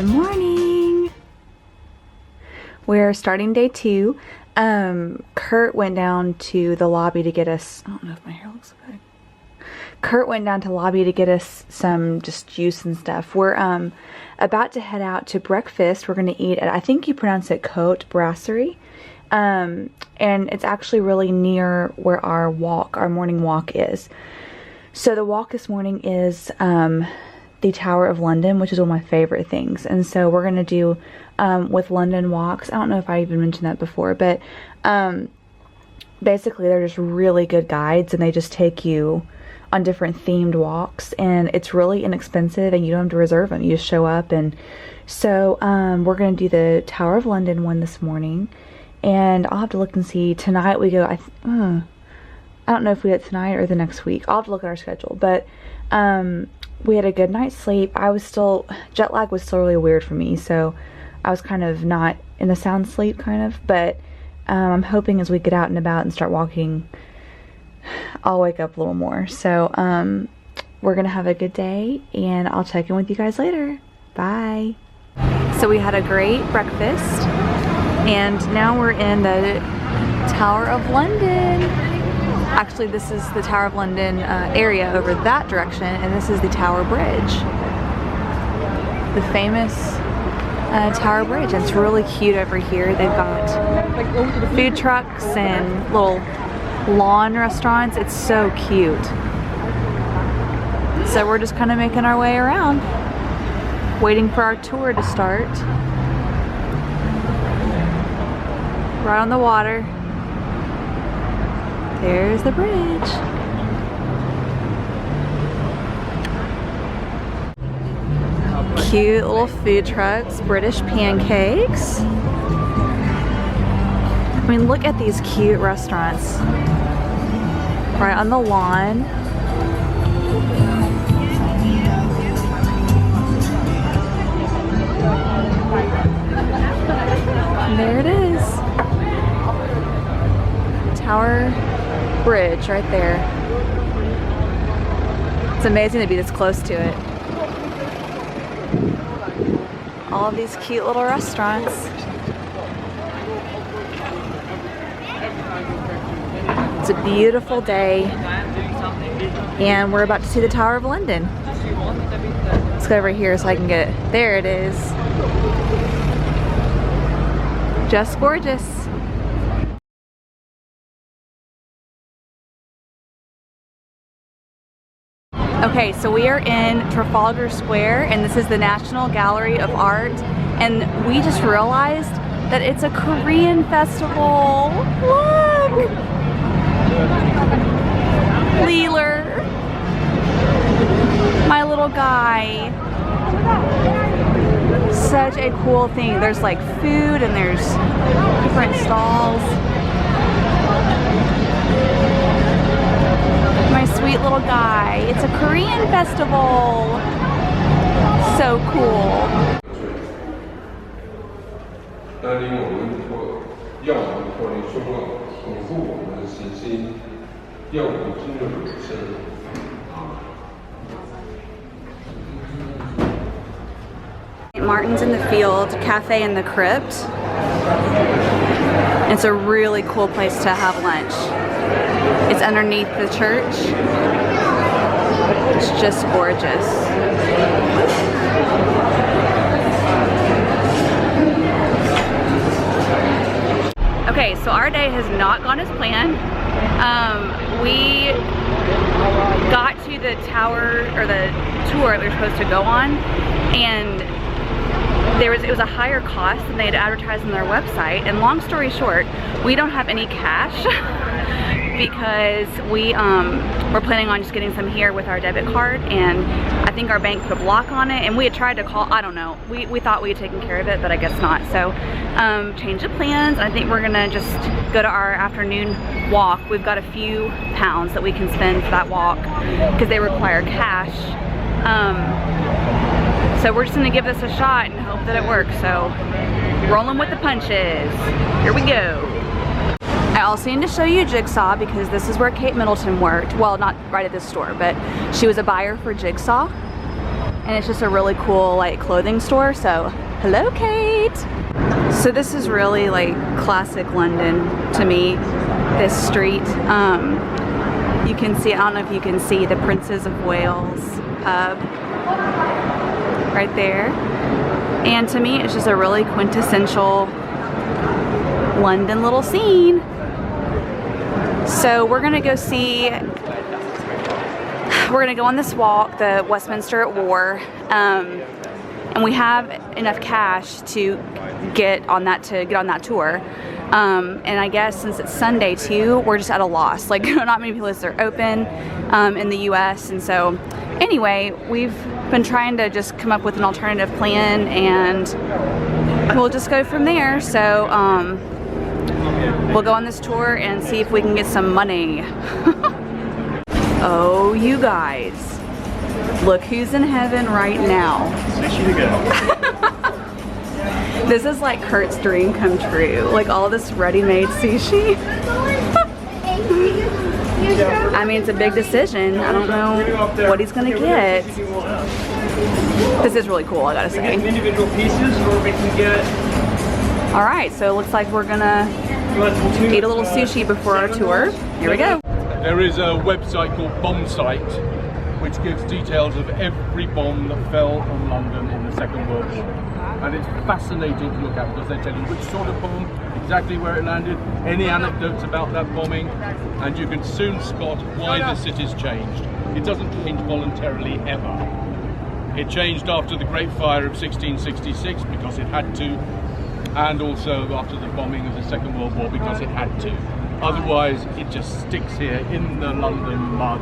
Good morning. We're starting day 2. Kurt went down to the lobby to get us, I don't know if my hair looks good. Kurt went down to the lobby to get us some just juice and stuff. We're about to head out to breakfast. We're going to eat at, I think you pronounce it Cote Brasserie. And it's actually really near where our morning walk is. So the walk this morning is the Tower of London, which is one of my favorite things. And so we're going to do with London walks. I don't know if I even mentioned that before, but basically they're just really good guides, and they just take you on different themed walks, and it's really inexpensive, and you don't have to reserve them. You just show up. And so we're going to do the Tower of London one this morning, and I'll have to look and see. Tonight we go, I don't know if we did it tonight or the next week. I'll have to look at our schedule, but we had a good night's sleep. Jet lag was still really weird for me, so I was kind of not in a sound sleep, but I'm hoping as we get out and about and start walking, I'll wake up a little more. So we're gonna have a good day, and I'll check in with you guys later. Bye. So we had a great breakfast, and now we're in the Tower of London. Actually, this is the Tower of London area over that direction, and this is the Tower Bridge, the famous Tower Bridge. And it's really cute over here. They've got food trucks and little lawn restaurants. It's so cute. So we're just kind of making our way around, waiting for our tour to start. Right on the water. There's the bridge. Cute little food trucks, British pancakes. I mean, look at these cute restaurants right on the lawn. And there it is. Tower Bridge right there. It's amazing to be this close to it. All of these cute little restaurants. It's a beautiful day, and we're about to see the Tower of London. Let's go over here so I can get it. There it is. Just gorgeous. Okay, so we are in Trafalgar Square, and this is the National Gallery of Art, and we just realized that it's a Korean festival. Look! Leeler, my little guy. Such a cool thing. There's like food, and there's different stalls. My sweet little guy. It's a Korean festival. So cool. Martin's in the Field, Cafe in the Crypt. It's a really cool place to have lunch. It's underneath the church. It's just gorgeous. Okay, so our day has not gone as planned. We got to the tower, or the tour that we were supposed to go on, and it was a higher cost than they had advertised on their website. And long story short, we don't have any cash because we were planning on just getting some here with our debit card, and I think our bank put a block on it, and we had tried to call, I don't know, we thought we had taken care of it, but I guess not. So change of plans. I think we're gonna just go to our afternoon walk. We've got a few pounds that we can spend for that walk because they require cash. So we're just gonna give this a shot and hope that it works. So rolling with the punches. Here we go. I also need to show you Jigsaw because this is where Kate Middleton worked. Well, not right at this store, but she was a buyer for Jigsaw. and it's just a really cool like clothing store. So hello, Kate. So this is really like classic London to me, this street. You can see, I don't know if you can see, the Princess of Wales pub right there. And to me, it's just a really quintessential London little scene. So we're gonna go see, we're gonna go on this walk, the Westminster at War, and we have enough cash to get on that tour. And I guess since it's Sunday too, we're just at a loss. Like, not many places are open in the US, and so anyway, we've been trying to just come up with an alternative plan, and we'll just go from there. So we'll go on this tour and see if we can get some money. Oh, you guys, look who's in heaven right now. This is like Kurt's dream come true. Like all this ready-made sushi. I mean, it's a big decision. I don't know what he's gonna get. This is really cool, I gotta say. Individual pieces, or we can get. All right, so it looks like we're gonna eat a little sushi before our tour. Here we go. There is a website called Bomb Site, which gives details of every bomb that fell on London in the Second World War. And it's fascinating to look at because they tell you which sort of bomb, exactly where it landed, any anecdotes about that bombing, and you can soon spot why the city's changed. It doesn't change voluntarily ever. It changed after the Great Fire of 1666 because it had to, and also after the bombing of the Second World War because it had to. Otherwise, it just sticks here in the London mud.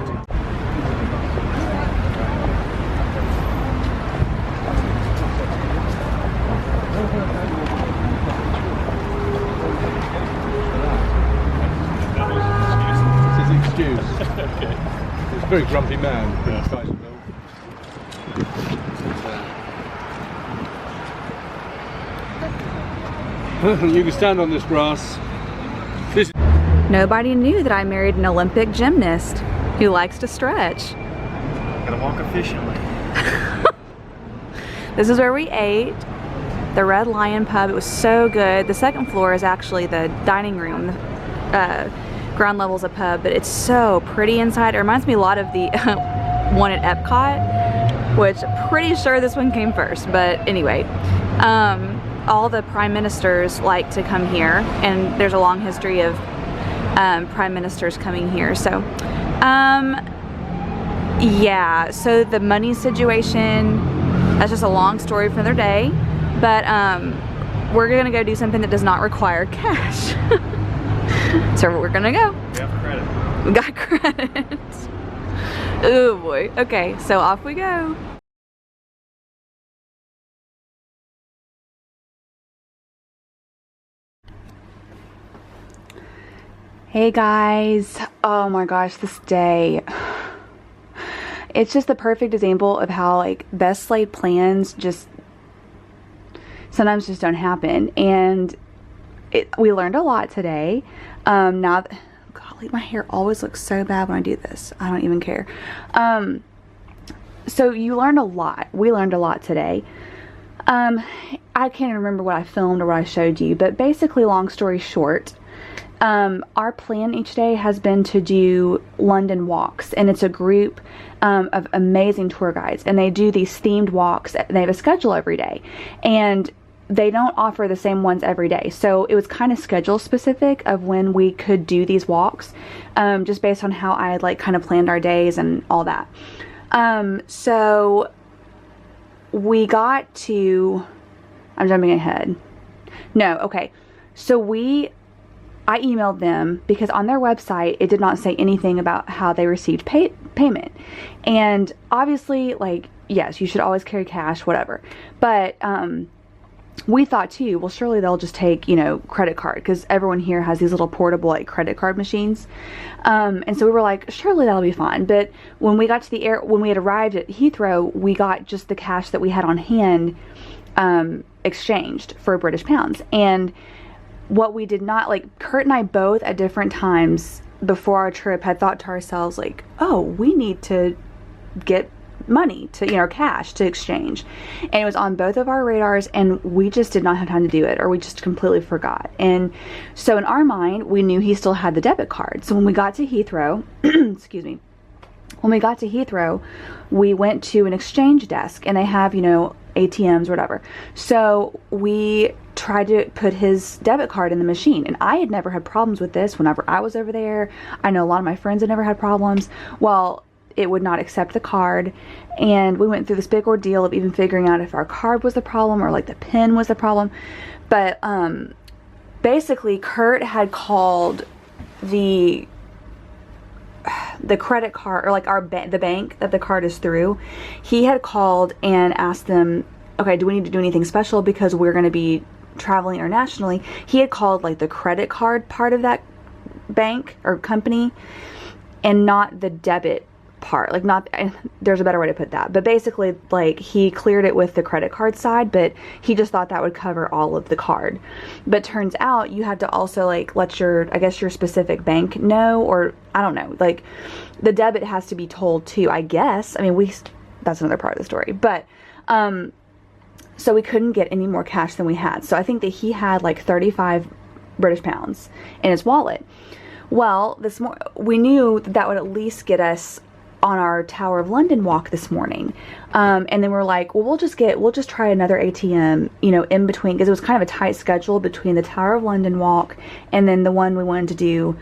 This is excuse. Okay. He's a very grumpy man. You can stand on this grass. Nobody knew that I married an Olympic gymnast who likes to stretch. Gotta walk efficiently. This is where we ate, the Red Lion pub. It was so good. The second floor is actually the dining room. Ground level's a pub, but it's so pretty inside. It reminds me a lot of the one at Epcot, which I'm pretty sure this one came first, but anyway. All the prime ministers like to come here, and there's a long history of prime ministers coming here. So yeah, so the money situation, that's just a long story for another day, but we're gonna go do something that does not require cash. So we're gonna go. We have credit. We got credit. Oh boy. Okay, so off we go. Hey guys, oh my gosh, this day, it's just the perfect example of how like best laid plans just sometimes just don't happen. And we learned a lot today. Golly, my hair always looks so bad when I do this. I don't even care. So you learned a lot. We learned a lot today. I can't remember what I filmed or what I showed you, but basically, long story short, our plan each day has been to do London walks, and it's a group of amazing tour guides, and they do these themed walks. They have a schedule every day, and they don't offer the same ones every day. So it was kind of schedule specific of when we could do these walks, just based on how I had like kind of planned our days and all that. So we got to, I'm jumping ahead. No, okay. So I emailed them because on their website it did not say anything about how they received payment. And obviously, like, yes, you should always carry cash, whatever. But we thought too, well, surely they'll just take, you know, credit card, because everyone here has these little portable like credit card machines. And so we were like, surely that'll be fine. But when we got to when we had arrived at Heathrow, we got just the cash that we had on hand exchanged for British pounds. And what we did not, like, Kurt and I both at different times before our trip had thought to ourselves, like, oh, we need to get money to, or cash to exchange. And it was on both of our radars, and we just did not have time to do it, or we just completely forgot. And so in our mind, we knew he still had the debit card. So when we got to Heathrow, excuse me, when we got to Heathrow, we went to an exchange desk, and they have, ATMs or whatever. So we tried to put his debit card in the machine, and I had never had problems with this whenever I was over there. I know a lot of my friends had never had problems. Well, it would not accept the card, and we went through this big ordeal of even figuring out if our card was the problem or like the PIN was the problem. But basically Kurt had called the credit card, or like the bank that the card is through. He had called and asked them, okay, do we need to do anything special because we're going to be traveling internationally? He had called like the credit card part of that bank or company, and not the debit part. Like, not, there's a better way to put that, but basically like he cleared it with the credit card side, but he just thought that would cover all of the card. But turns out you had to also like let your specific bank know, or I don't know, like the debit has to be told too, I guess. I mean, that's another part of the story. But so we couldn't get any more cash than we had. So I think that he had like 35 British pounds in his wallet. Well, we knew that would at least get us on our Tower of London walk this morning. And then we're like, well, we'll just try another ATM, in between, because it was kind of a tight schedule between the Tower of London walk and then the one we wanted to do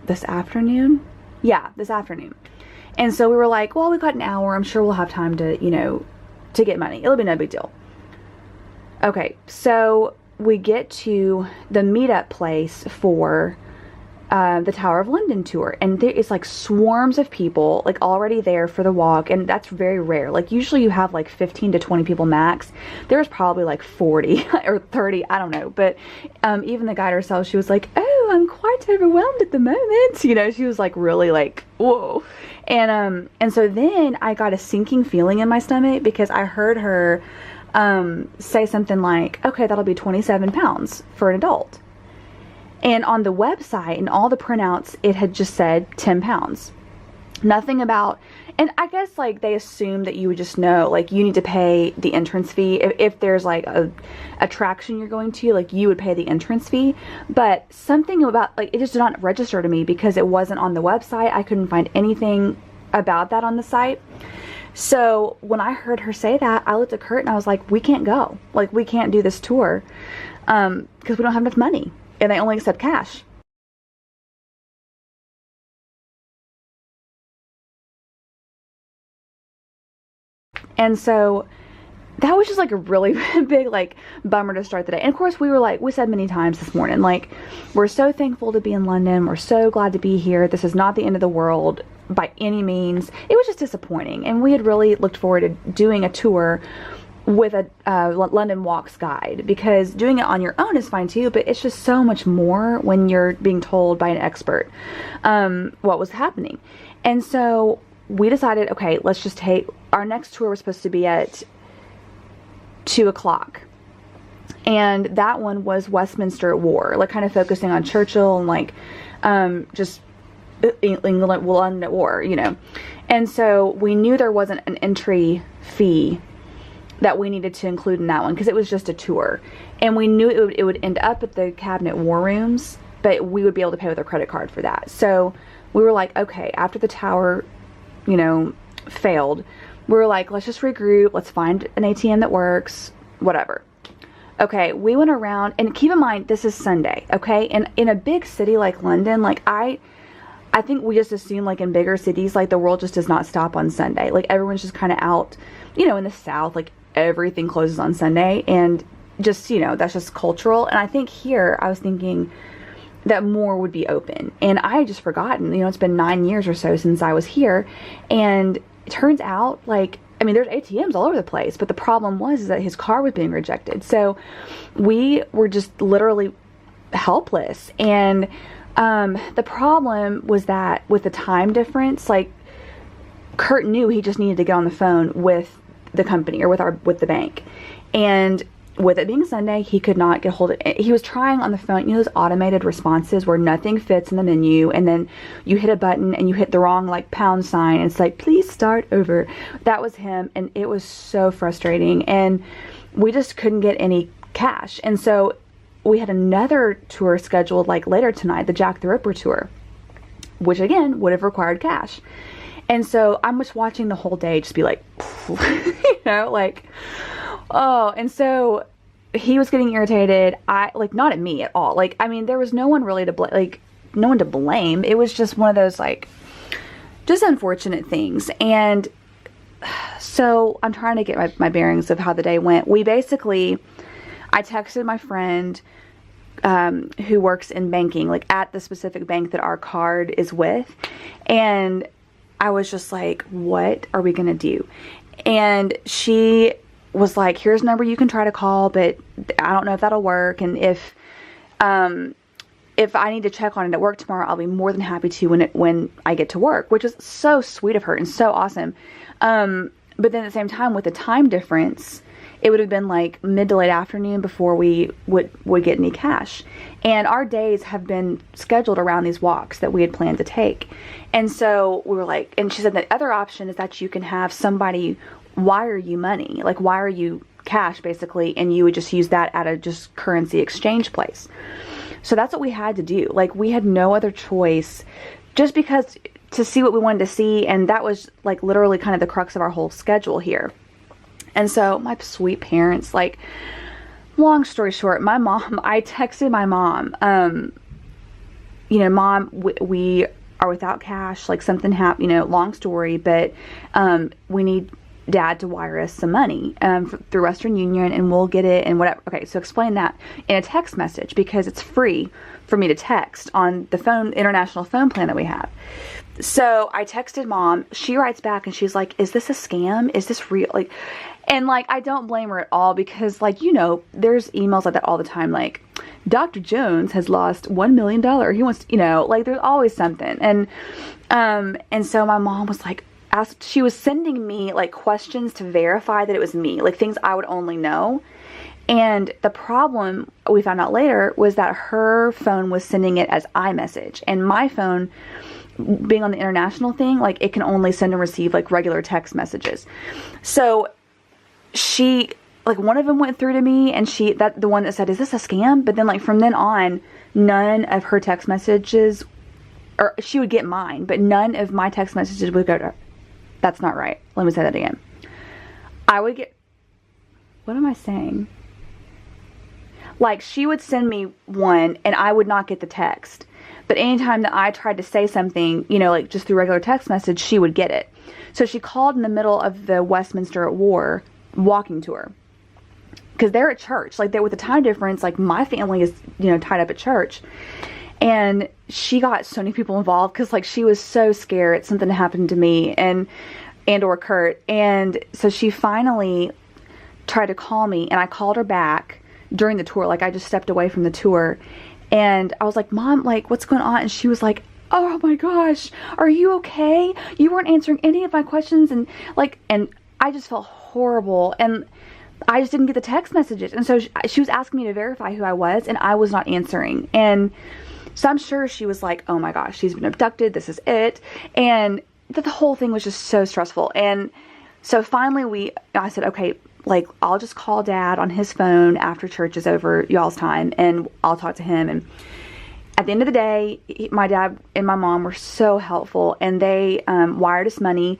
this afternoon. Yeah, this afternoon. And so we were like, well, we got an hour. I'm sure we'll have time to, to get money. It'll be no big deal. Okay, so we get to the meetup place for the Tower of London tour, and there is like swarms of people like already there for the walk, and that's very rare. Like usually you have like 15 to 20 people max. There's probably like 40 or 30, I don't know. But even the guide herself, she was like, oh, I'm quite overwhelmed at the moment. She was like really like, whoa. And so then I got a sinking feeling in my stomach, because I heard her say something like, okay, that'll be 27 pounds for an adult. And on the website and all the printouts, it had just said 10 pounds. Nothing about, and I guess like they assume that you would just know, like you need to pay the entrance fee. If there's like a attraction you're going to, like you would pay the entrance fee. But something about, like, it just did not register to me because it wasn't on the website. I couldn't find anything about that on the site. So when I heard her say that, I looked at Kurt and I was like, we can't go. Like, we can't do this tour because we don't have enough money. And they only accept cash. And so that was just like a really big like bummer to start the day. And of course we said many times this morning, like, we're so thankful to be in London. We're so glad to be here. This is not the end of the world by any means. It was just disappointing. And we had really looked forward to doing a tour with a London Walks guide, because doing it on your own is fine too, but it's just so much more when you're being told by an expert what was happening. And so we decided, okay, let's just take our next tour. Was supposed to be at 2 o'clock, and that one was Westminster at War, like kind of focusing on Churchill and like just England, London at War, and so we knew there wasn't an entry fee that we needed to include in that one, because it was just a tour, and we knew it would end up at the Cabinet War Rooms, but we would be able to pay with a credit card for that. So we were like, okay, after the tower failed, we were like, let's just regroup, let's find an ATM that works, whatever. Okay, we went around, and keep in mind this is Sunday, okay, and in a big city like London, like I think we just assume, like in bigger cities, like the world just does not stop on Sunday. Like everyone's just kind of out, in the South, like everything closes on Sunday, and just, that's just cultural. And I think here, I was thinking that more would be open, and I had just forgotten, it's been 9 years or so since I was here, and it turns out, like, I mean, there's ATMs all over the place, but the problem was that his car was being rejected. So we were just literally helpless. And the problem was that with the time difference, like, Kurt knew he just needed to get on the phone with the company or with the bank, and with it being Sunday, he could not get hold of it. He was trying on the phone, you know, those automated responses where nothing fits in the menu, and then you hit a button and you hit the wrong like pound sign, and it's like, please start over. That was him, and it was so frustrating, and we just couldn't get any cash. And so we had another tour scheduled like later tonight, the Jack the Ripper tour, which again would have required cash. And so I'm just watching the whole day just be like, you know, like, oh. And so he was getting irritated. Not at me at all. Like, I mean, there was no one really to blame, like, no one to blame. It was just one of those, like, just unfortunate things. And so I'm trying to get my bearings of how the day went. I texted my friend who works in banking, like at the specific bank that our card is with. And I was just like, what are we going to do? And she was like, here's a number you can try to call, but I don't know if that'll work. And if I need to check on it at work tomorrow, I'll be more than happy to when I get to work, which is so sweet of her and so awesome. But then at the same time, with the time difference, it would have been like mid to late afternoon before we would get any cash. And our days have been scheduled around these walks that we had planned to take. And so we were like, and she said the other option is that you can have somebody wire you money, like wire you cash basically, and you would just use that at a just currency exchange place. So that's what we had to do. Like, we had no other choice, just because to see what we wanted to see, and that was like literally kind of the crux of our whole schedule here. And so my sweet parents, like, long story short, I texted my mom, you know, Mom, we are without cash, like something happened, you know, long story, but we need Dad to wire us some money through Western Union, and we'll get it and whatever. Okay, so explain that in a text message, because it's free for me to text on the international phone plan that we have. So I texted Mom. She writes back and she's like, is this a scam? Is this real? Like, and like, I don't blame her at all, because, like, you know, there's emails like that all the time, like, Dr. Jones has lost $1 million. He wants to, you know, like, there's always something. And so my mom was like, she was sending me like questions to verify that it was me, like things I would only know. And the problem we found out later was that her phone was sending it as iMessage, and my phone, being on the international thing, like, it can only send and receive like regular text messages. So she, like, one of them went through to me, and the one that said, is this a scam? But then, like, from then on, none of her text messages, or she would get mine, but none of my text messages would go to her. That's not right. Let me say that again. I would get, what am I saying? Like, she would send me one and I would not get the text. But anytime that I tried to say something, you know, like just through regular text message, she would get it. So she called in the middle of the Westminster at War walking tour, because they're at church. Like, with the time difference, like, my family is, you know, tied up at church. And she got so many people involved, because, like, she was so scared something happened to me and or Kurt. And so she finally tried to call me, and I called her back during the tour. Like, I just stepped away from the tour, and I was like, Mom, like, what's going on? And she was like, oh my gosh, are you okay? You weren't answering any of my questions. And like, and I just felt horrible, and I just didn't get the text messages. And so she was asking me to verify who I was, and I was not answering. And so I'm sure she was like, oh my gosh, she's been abducted. This is it. And the whole thing was just so stressful. And so finally I said, okay, like, I'll just call Dad on his phone after church is over, y'all's time, and I'll talk to him. And at the end of the day, my dad and my mom were so helpful, and they wired us money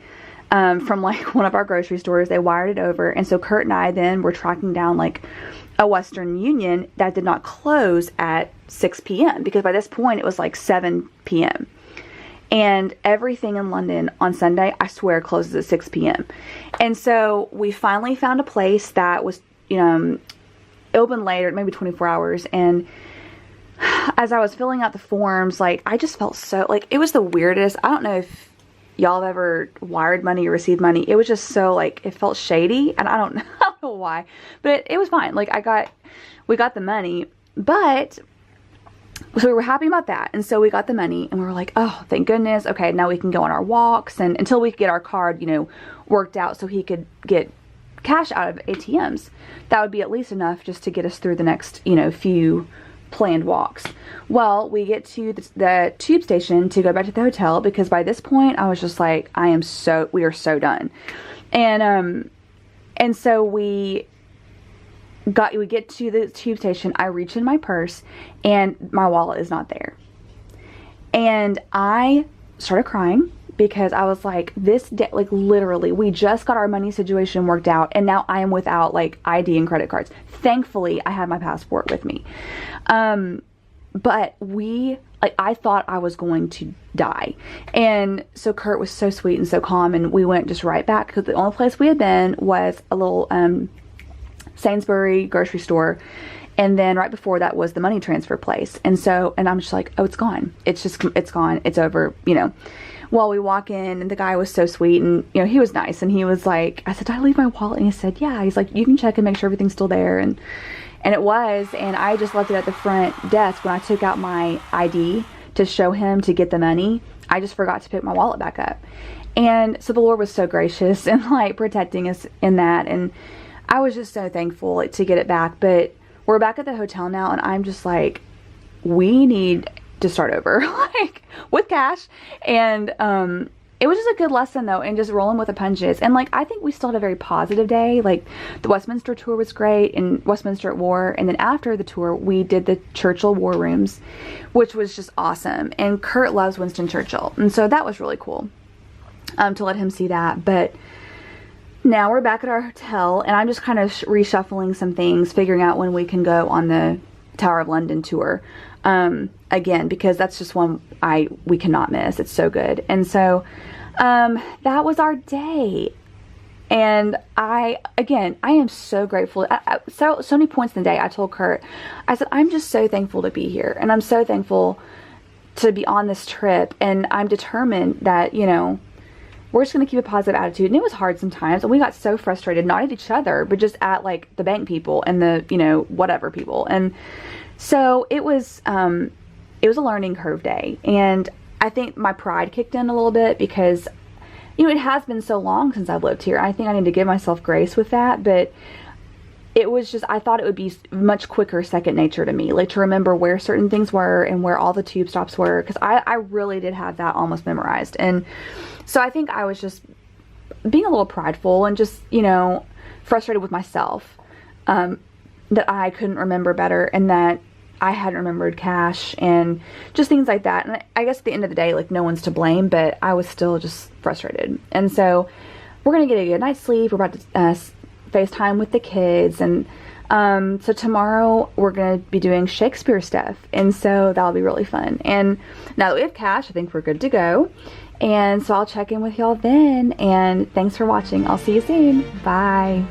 from like one of our grocery stores. They wired it over. And so Kurt and I then were tracking down like a Western Union that did not close at 6 p.m. because by this point it was like 7 p.m. And everything in London on Sunday, I swear, closes at 6 p.m. And so we finally found a place that was, you know, open later, maybe 24 hours. And as I was filling out the forms, like, I just felt so, like, it was the weirdest. I don't know if y'all have ever wired money or received money. It was just so, like, it felt shady, and I don't know why, but it was fine. Like, we got the money, but so we were happy about that. And so we got the money, and we were like, oh, thank goodness. Okay, now we can go on our walks, and until we could get our card, you know, worked out so he could get cash out of ATMs. That would be at least enough just to get us through the next, you know, few planned walks. Well, we get to the tube station to go back to the hotel, because by this point I was just like, we are so done. And so we get to the tube station. I reach in my purse and my wallet is not there. And I started crying, because I was like, this day, like literally, we just got our money situation worked out, and now I am without like ID and credit cards. Thankfully, I had my passport with me. But I thought I was going to die. And so Kurt was so sweet and so calm, and we went just right back, because the only place we had been was a little Sainsbury grocery store. And then right before that was the money transfer place. And I'm just like, oh, it's gone. It's gone. It's over, you know. Well, we walk in, and the guy was so sweet, and, you know, he was nice. And he was like, I said, did I leave my wallet? And he said, yeah. He's like, you can check and make sure everything's still there. And it was. And I just left it at the front desk. When I took out my ID to show him to get the money, I just forgot to pick my wallet back up. And so the Lord was so gracious and like protecting us in that. And I was just so thankful to get it back. But we're back at the hotel now, and I'm just like, we need to start over, like, with cash. And it was just a good lesson though, and just rolling with the punches. And like, I think we still had a very positive day. Like, the Westminster tour was great, and Westminster at War. And then after the tour, we did the Churchill War Rooms, which was just awesome. And Kurt loves Winston Churchill, and so that was really cool to let him see that. But now we're back at our hotel, and I'm just kind of reshuffling some things, figuring out when we can go on the Tower of London tour again, because that's just one we cannot miss. It's so good. And so that was our day. And I am so grateful. So many points in the day I told Kurt, I said, I'm just so thankful to be here, and I'm so thankful to be on this trip, and I'm determined that, you know, we're just going to keep a positive attitude. And it was hard sometimes, and we got so frustrated, not at each other, but just at like the bank people and the, you know, whatever people. And so it was a learning curve day. And I think my pride kicked in a little bit, because, you know, it has been so long since I've lived here. I think I need to give myself grace with that. But it was just, I thought it would be much quicker second nature to me, like to remember where certain things were and where all the tube stops were, because I really did have that almost memorized. And so I think I was just being a little prideful and just, you know, frustrated with myself, that I couldn't remember better, and that I hadn't remembered cash and just things like that. And I guess at the end of the day, like, no one's to blame, but I was still just frustrated. And so we're going to get a good night's sleep. We're about to FaceTime with the kids. And so tomorrow we're going to be doing Shakespeare stuff. And so that'll be really fun. And now that we have cash, I think we're good to go. And so I'll check in with y'all then. And thanks for watching. I'll see you soon. Bye.